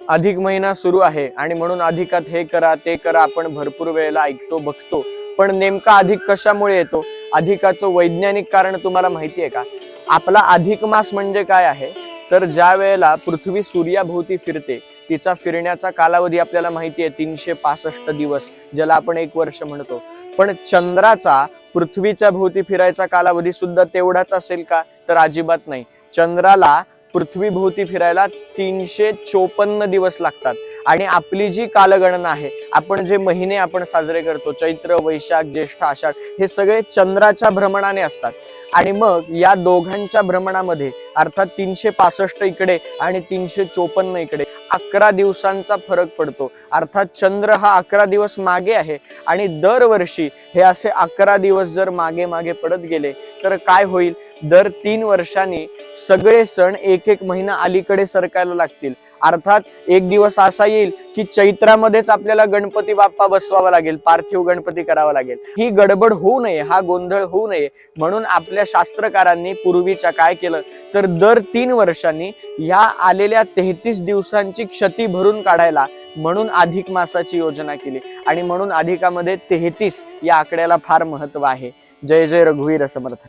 अधिक महिना सुरू आहे आणि म्हणून अधिकात हे करा ते करा आपण भरपूर वेळेला ऐकतो बघतो, पण नेमका अधिक कशामुळे येतो? अधिकाचं वैज्ञानिक कारण तुम्हाला माहिती आहे का? आपला अधिक मास म्हणजे काय आहे, तर ज्या वेळेला पृथ्वी सूर्याभोवती फिरते, तिचा फिरण्याचा कालावधी आपल्याला माहिती आहे 365 दिवस, ज्याला आपण 1 वर्ष म्हणतो. पण चंद्राचा पृथ्वीच्या भोवती फिरायचा कालावधी सुद्धा तेवढाच असेल का? तर अजिबात नाही. चंद्राला पृथ्वी भोवती फिरायला 354 दिवस लागतात. आणि आपली जी कालगणना आहे, आपण जे महिने आपण साजरे करतो, चैत्र, वैशाख, ज्येष्ठ, आषाढ, हे सगळे चंद्राच्या भ्रमणाने असतात. आणि मग या दोघांच्या भ्रमणामध्ये अर्थात 365 इकडे आणि 354 इकडे 11 दिवसांचा फरक पडतो. अर्थात चंद्र हा 11 दिवस मागे आहे आणि दरवर्षी हे असे 11 दिवस जर मागे मागे पडत गेले तर काय होईल? दर 3 वर्षांनी सगळे सण एक एक महिना अलीकडे सरकायला लागतील. अर्थात एक दिवस असा येईल की चैत्रामध्येच आपल्याला गणपती बाप्पा बसवावा लागेल, पार्थिव गणपती करावा लागेल. ही गडबड होऊ नये, हा गोंधळ होऊ नये म्हणून आपल्या शास्त्रकारांनी पूर्वीच्या काय केलं, तर दर 3 वर्षांनी ह्या आलेल्या 33 दिवसांची क्षती भरून काढायला म्हणून अधिक मासाची योजना केली. आणि म्हणून अधिकामध्ये 33 या आकड्याला फार महत्व आहे. जय जय रघुवीर समर्थ.